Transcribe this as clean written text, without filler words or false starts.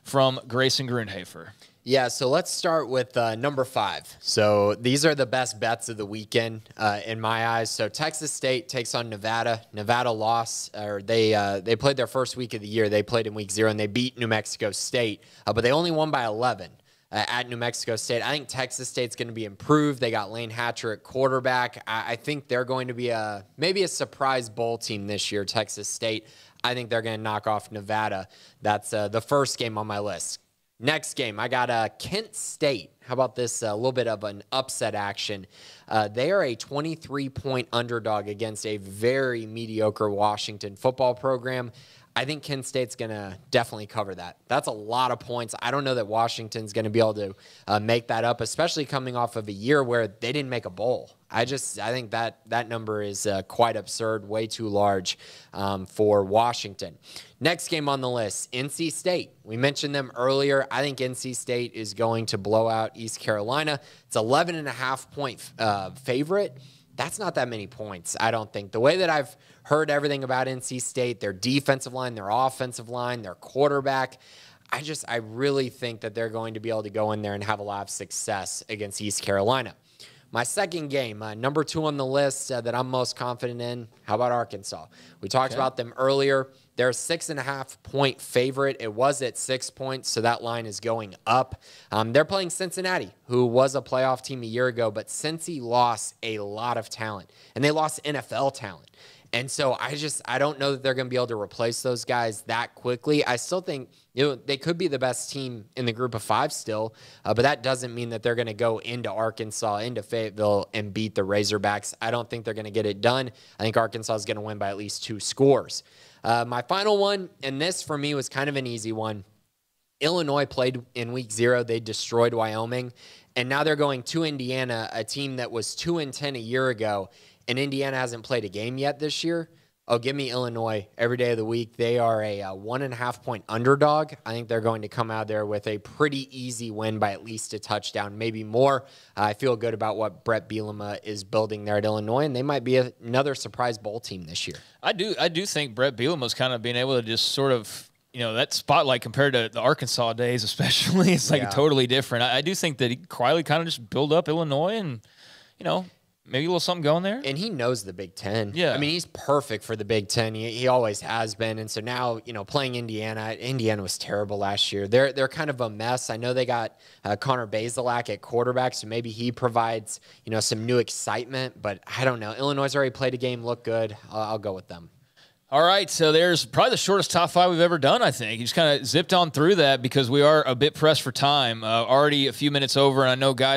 from Grayson Grundhoefer. Yeah, so let's start with number 5. So these are the best bets of the weekend in my eyes. So Texas State takes on Nevada. Nevada lost, or they played their first week of the year. They played in week 0, and they beat New Mexico State, but they only won by 11 at New Mexico State. I think Texas State's going to be improved. They got Lane Hatcher at quarterback. I think they're going to be maybe a surprise bowl team this year, Texas State. I think they're going to knock off Nevada. That's the first game on my list. Next game, I got Kent State. How about this? A little bit of an upset action. They are a 23-point underdog against a very mediocre Washington football program. I think Kent State's going to definitely cover that. That's a lot of points. I don't know that Washington's going to be able to make that up, especially coming off of a year where they didn't make a bowl. I think that number is quite absurd, way too large for Washington. Next game on the list, NC State. We mentioned them earlier. I think NC State is going to blow out East Carolina. It's 11.5-point favorite. That's not that many points, I don't think. The way that I've heard everything about NC State, their defensive line, their offensive line, their quarterback, I really think that they're going to be able to go in there and have a lot of success against East Carolina. My second game, number 2 on the list that I'm most confident in, how about Arkansas? We talked about them earlier. They're a 6.5-point favorite. It was at 6 points, so that line is going up. They're playing Cincinnati, who was a playoff team a year ago, but Cincy lost a lot of talent, and they lost NFL talent. And so I don't know that they're going to be able to replace those guys that quickly. I still think they could be the best team in the group of 5 still, but that doesn't mean that they're going to go into Arkansas, into Fayetteville, and beat the Razorbacks. I don't think they're going to get it done. I think Arkansas is going to win by at least 2 scores. My final one, and this for me was kind of an easy one. Illinois played in week 0. They destroyed Wyoming, and now they're going to Indiana, a team that was 2-10 a year ago, and Indiana hasn't played a game yet this year. Oh, give me Illinois every day of the week. They are a 1.5-point underdog. I think they're going to come out there with a pretty easy win by at least a touchdown, maybe more. I feel good about what Brett Bielema is building there at Illinois, and they might be another surprise bowl team this year. I do think Brett Bielema's kind of being able to just sort of, that spotlight compared to the Arkansas days especially, it's like totally different. I do think that he quietly kind of just built up Illinois and, maybe a little something going there. And he knows the Big Ten. Yeah. I mean, he's perfect for the Big Ten. He always has been. And so now, playing Indiana was terrible last year. They're kind of a mess. I know they got Connor Bazelak at quarterback, so maybe he provides, some new excitement. But I don't know. Illinois already played a game, looked good. I'll go with them. All right, so there's probably the shortest top 5 we've ever done, I think. You just kind of zipped on through that because we are a bit pressed for time. Already a few minutes over, and I know guys